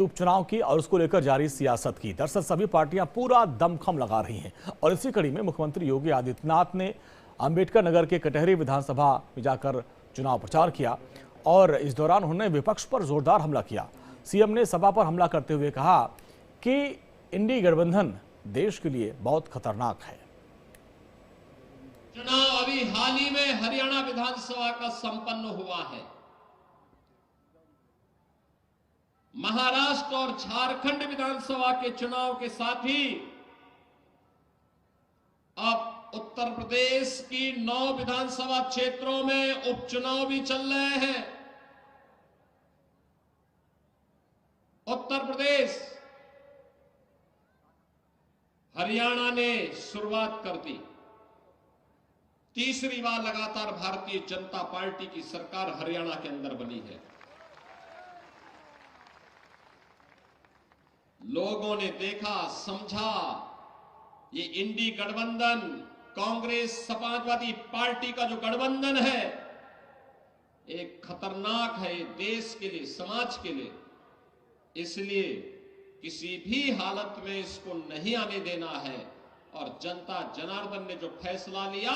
उपचुनाव की और उसको लेकर जारी सियासत की। दरअसल सभी पार्टियां पूरा दमखम लगा रही हैं और इसी कड़ी में मुख्यमंत्री योगी आदित्यनाथ ने अंबेडकर नगर के कटहरी विधानसभा में जाकर चुनाव प्रचार किया और इस दौरान उन्होंने विपक्ष पर जोरदार हमला किया। सीएम ने सभा पर हमला करते हुए कहा कि इंडी गठबंधन देश के लिए बहुत खतरनाक है। चुनाव अभी हाल ही में हरियाणा विधानसभा का संपन्न हुआ है। महाराष्ट्र और झारखंड विधानसभा के चुनाव के साथ ही अब उत्तर प्रदेश की 9 विधानसभा क्षेत्रों में उपचुनाव भी चल रहे हैं। उत्तर प्रदेश, हरियाणा ने शुरुआत कर दी। तीसरी बार लगातार भारतीय जनता पार्टी की सरकार हरियाणा के अंदर बनी है। लोगों ने देखा, समझा, ये इंडी गठबंधन, कांग्रेस समाजवादी पार्टी का जो गठबंधन है, एक खतरनाक है देश के लिए, समाज के लिए। इसलिए किसी भी हालत में इसको नहीं आने देना है। और जनता जनार्दन ने जो फैसला लिया,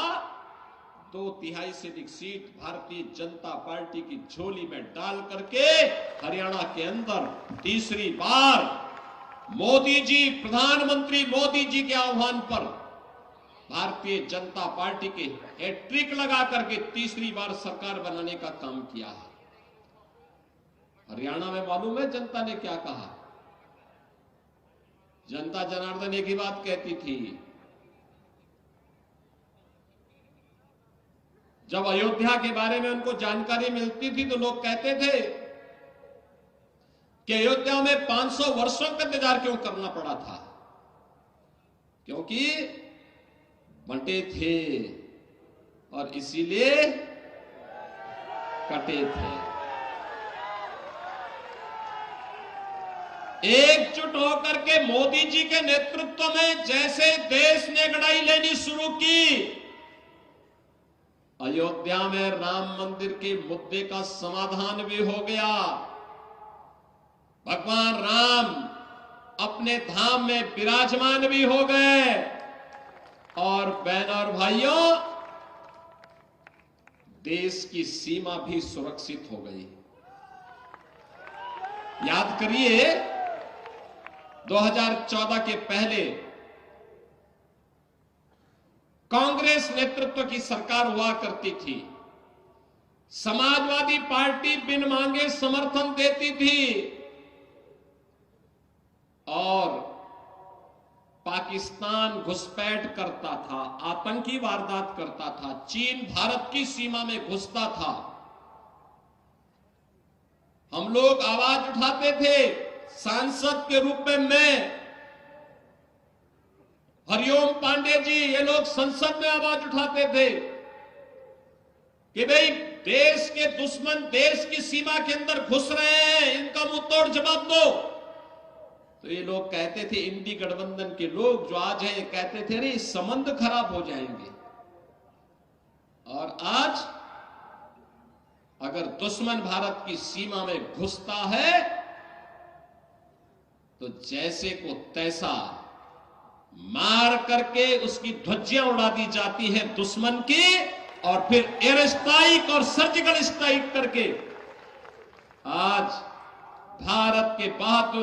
2/3 से अधिक सीट भारतीय जनता पार्टी की झोली में डाल करके हरियाणा के अंदर तीसरी बार मोदी जी, प्रधानमंत्री मोदी जी के आह्वान पर भारतीय जनता पार्टी के हैट्रिक लगा करके तीसरी बार सरकार बनाने का काम किया है। हरियाणा में मालूम है जनता ने क्या कहा? जनता जनार्दन एक ही बात कहती थी। जब अयोध्या के बारे में उनको जानकारी मिलती थी तो लोग कहते थे कि अयोध्या में 500 वर्षों का इंतजार क्यों करना पड़ा था? क्योंकि बंटे थे और इसीलिए कटे थे। एकजुट होकर के मोदी जी के नेतृत्व में जैसे देश ने लड़ाई लेनी शुरू की, अयोध्या में राम मंदिर के मुद्दे का समाधान भी हो गया। भगवान राम अपने धाम में विराजमान भी हो गए और बहनों और भाइयों, देश की सीमा भी सुरक्षित हो गई। याद करिए, 2014 के पहले कांग्रेस नेतृत्व की सरकार हुआ करती थी। समाजवादी पार्टी बिन मांगे समर्थन देती थी और पाकिस्तान घुसपैठ करता था, आतंकी वारदात करता था, चीन भारत की सीमा में घुसता था। हम लोग आवाज उठाते थे। सांसद के रूप में मैं, हरिओम पांडे जी, ये लोग संसद में आवाज उठाते थे कि भाई देश के दुश्मन देश की सीमा के अंदर घुस रहे हैं, इनका मुंह तोड़ जवाब दो। तो ये लोग कहते थे, इंडी गठबंधन के लोग जो आज है, ये कहते थे अरे संबंध खराब हो जाएंगे। और आज अगर दुश्मन भारत की सीमा में घुसता है तो जैसे को तैसा मार करके उसकी ध्वजियां उड़ा दी जाती है दुश्मन की, और फिर एयर स्ट्राइक और सर्जिकल स्ट्राइक करके आज भारत के बहादुर